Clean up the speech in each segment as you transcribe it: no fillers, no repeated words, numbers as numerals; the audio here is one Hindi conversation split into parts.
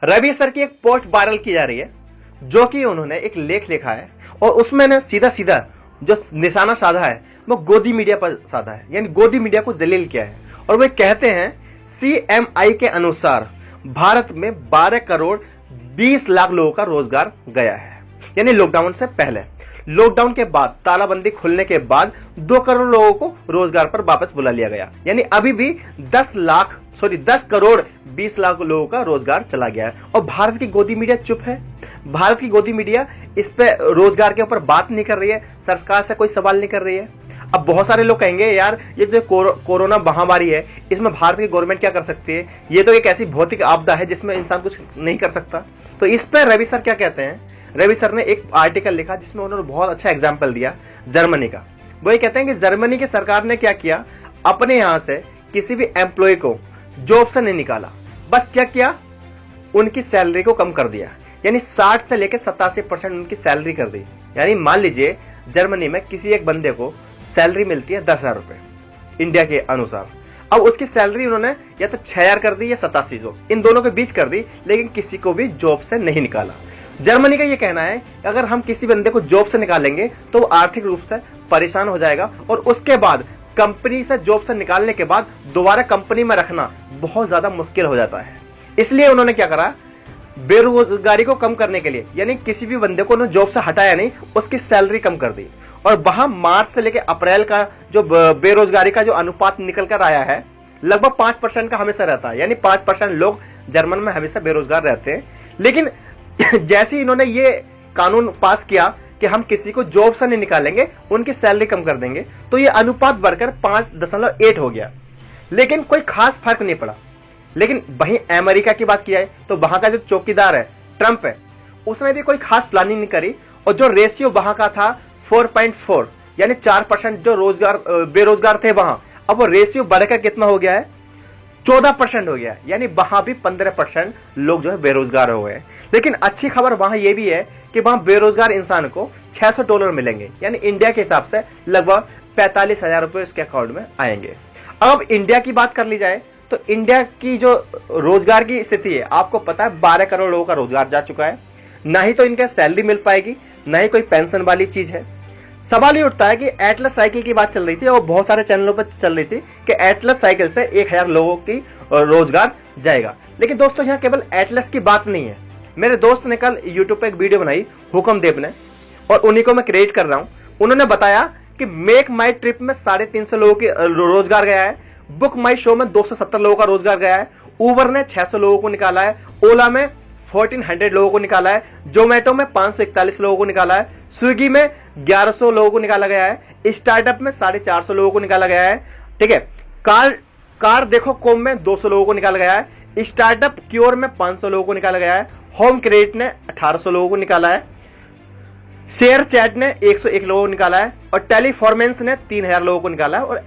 रवि सर की एक पोस्ट वायरल की जा रही है, जो कि उन्होंने एक लेख लिखा है और उसमें ने सीधा सीधा जो निशाना साधा है वो गोदी मीडिया पर साधा है, यानी गोदी मीडिया को जलील किया है। और वे कहते हैं CMI के अनुसार भारत में 12 करोड़ 20 लाख लोगों का रोजगार गया है, यानी लॉकडाउन से पहले। लॉकडाउन के बाद तालाबंदी खुलने के बाद 2 करोड़ लोगों को रोजगार पर वापस बुला लिया गया, यानी अभी भी 10 करोड़ 20 लाख लोगों का रोजगार चला गया है। और भारत की गोदी मीडिया चुप है। भारत की गोदी मीडिया इस पे रोजगार के ऊपर बात नहीं कर रही है, सरकार से कोई सवाल नहीं कर रही है। अब बहुत सारे लोग कहेंगे यार ये जो कोरोना महामारी है इसमें भारत की गवर्नमेंट क्या कर सकती है, ये तो एक ऐसी भौतिक आपदा है जिसमें इंसान कुछ नहीं कर सकता। तो इस पर रवि सर क्या कहते हैं, रवि सर ने एक आर्टिकल लिखा जिसमें उन्होंने बहुत अच्छा एग्जाम्पल दिया जर्मनी का। वो ये कहते हैं कि जर्मनी की सरकार ने क्या किया, अपने यहां से किसी भी एम्प्लॉय को जॉब से नहीं निकाला, बस क्या किया, उनकी सैलरी को कम कर दिया, यानी 60 से लेकर 87% उनकी सैलरी कर दी। यानी मान लीजिए जर्मनी में किसी एक बंदे को सैलरी मिलती है 10,000 रुपए इंडिया के अनुसार, अब उसकी सैलरी उन्होंने या तो 6,000 कर दी या 8700, इन दोनों के बीच कर दी, लेकिन किसी को भी जॉब से नहीं निकाला। जर्मनी का यह कहना है कि अगर हम किसी बंदे को जॉब से निकालेंगे तो वो आर्थिक रूप से परेशान हो जाएगा और उसके बाद कंपनी से जॉब से निकालने के बाद दोबारा कंपनी में रखना बहुत ज्यादा मुश्किल हो जाता है। इसलिए उन्होंने क्या करा, बेरोजगारी को कम करने के लिए, यानी किसी भी बंदे को उन्होंने जॉब से हटाया नहीं, उसकी सैलरी कम कर दी। और वहां मार्च से लेकर अप्रैल का जो बेरोजगारी का जो अनुपात निकल कर आया है लगभग 5% का हमेशा रहता है, यानी 5% लोग जर्मन में हमेशा बेरोजगार रहते हैं। लेकिन जैसे ही इन्होंने ये कानून पास किया कि हम किसी को जॉब से नहीं निकालेंगे, उनकी सैलरी कम कर देंगे, तो ये अनुपात बढ़कर 5.8 हो गया, लेकिन कोई खास फर्क नहीं पड़ा। लेकिन वहीं अमेरिका की बात किया है तो वहां का जो चौकीदार है ट्रंप है, उसने भी कोई खास प्लानिंग नहीं करी और जो रेशियो वहां का था 4.4, यानी 4% जो बेरोजगार थे वहां, अब वो रेशियो बढ़कर कितना हो गया है, 14% हो गया है, यानी वहां भी 15% लोग जो है बेरोजगार हो गए। लेकिन अच्छी खबर वहां यह भी है कि वहां बेरोजगार इंसान को $600 मिलेंगे, यानी इंडिया के हिसाब से लगभग 45,000 रुपए उसके अकाउंट में आएंगे। अब इंडिया की बात कर ली जाए तो इंडिया की जो रोजगार की स्थिति है, आपको पता है 12 करोड़ लोगों का रोजगार जा चुका है, ना ही तो इनके सैलरी मिल पाएगी, ना ही कोई पेंशन वाली चीज है। सवाल ये उठता है कि एटलस साइकिल की बात चल रही थी और बहुत सारे चैनलों पर चल रही थी कि एटलस साइकिल से 1,000 लोगों की रोजगार जाएगा। लेकिन दोस्तों यहाँ केवल एटलस की बात नहीं है। मेरे दोस्त ने कल यूट्यूब पे एक वीडियो बनाई हुकम देव ने, और उन्हीं को मैं क्रिएट कर रहा हूं। उन्होंने बताया कि मेक माई ट्रिप में 350 लोगों की रोजगार गया है, बुक माई शो में 270 लोगों का रोजगार गया है, उबर ने 600 लोगों को निकाला है, ओला में 1400 लोगों को निकाला है, जोमेटो में 541 लोगों को निकाला है, स्विगी में 1100 लोगों को निकाला गया है, स्टार्टअप में 450 लोगों को निकाला गया है, ठीक है, कार देखो कॉम में 200 लोगों को निकाला गया है, स्टार्टअप क्योर में 500 लोगों को निकाला गया है, होम क्रेडिट ने 1800 लोगों को निकाला है, शेयर चैट ने 101 लोगों को निकाला है, और टेलीफॉर्मेंस ने 3000 लोगों को निकाला है, और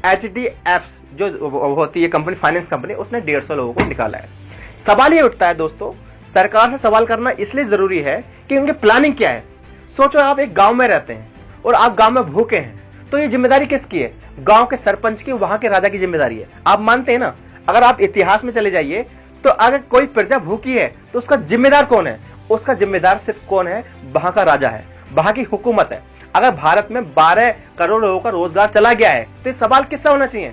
HDFC जो होती है कंपनी, फाइनेंस कंपनी, उसने 150 लोगों को निकाला है। सवाल ये उठता है दोस्तों, सरकार से सवाल करना इसलिए जरूरी है कि उनकी प्लानिंग क्या है। सोचो आप एक गांव में रहते हैं और आप गांव में भूखे हैं, तो ये जिम्मेदारी किसकी है, गांव के सरपंच की, वहां के राजा की जिम्मेदारी है। आप मानते हैं ना, अगर आप इतिहास में चले जाइए तो अगर कोई प्रजा भूखी है तो उसका जिम्मेदार कौन है, उसका जिम्मेदार सिर्फ कौन है, वहां का राजा है, वहां की हुकूमत है। अगर भारत में 12 करोड़ लोगों का रोजगार चला गया है तो ये सवाल किससे होना चाहिए,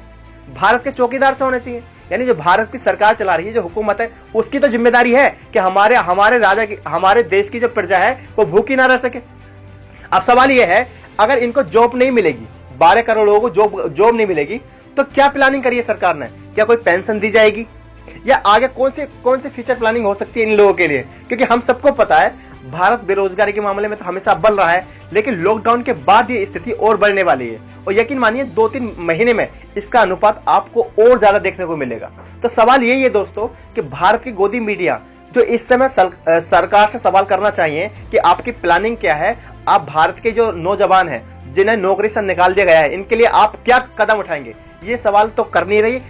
भारत के चौकीदार से होना चाहिए। यानी जो भारत की सरकार चला रही है, जो हुकूमत है, उसकी तो जिम्मेदारी है कि हमारे राजा की, हमारे देश की जो प्रजा है वो भूखी ना रह सके। अब सवाल ये है, अगर इनको जॉब नहीं मिलेगी, 12 करोड़ लोगों को जॉब नहीं मिलेगी, तो क्या प्लानिंग करी है सरकार ने, क्या कोई पेंशन दी जाएगी, या आगे कौन सी फ्यूचर प्लानिंग हो सकती है इन लोगों के लिए। क्योंकि हम सबको पता है भारत बेरोजगारी के मामले में तो हमेशा अव्वल रहा है, लेकिन लॉकडाउन के बाद ये स्थिति और बढ़ने वाली है, और यकीन मानिए 2-3 महीने में इसका अनुपात आपको और ज्यादा देखने को मिलेगा। तो सवाल यही है दोस्तों कि भारत की गोदी मीडिया जो इस समय सरकार से सवाल करना चाहिए कि आपकी प्लानिंग क्या है, आप भारत के जो नौजवान हैं जिन्हें नौकरी से निकाल दिया गया है, इनके लिए आप क्या कदम उठाएंगे, ये सवाल तो कर नहीं रही।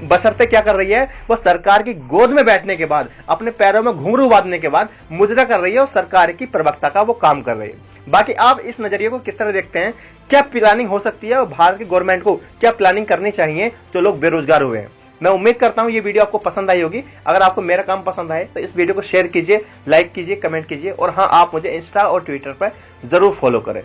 बशर्ते क्या कर रही है, वो सरकार की गोद में बैठने के बाद, अपने पैरों में घुंघरू बांधने के बाद मुजरा कर रही है और सरकार की प्रवक्ता का वो काम कर रही है। बाकी आप इस नजरिए को किस तरह देखते हैं, क्या प्लानिंग हो सकती है और भारत की गवर्नमेंट को क्या प्लानिंग करनी चाहिए जो लोग बेरोजगार हुए हैं। मैं उम्मीद करता हूं ये वीडियो आपको पसंद आई होगी। अगर आपको मेरा काम पसंद आए तो इस वीडियो को शेयर कीजिए, लाइक कीजिए, कमेंट कीजिए और हाँ, आप मुझे इंस्टा और ट्विटर पर जरूर फॉलो करें।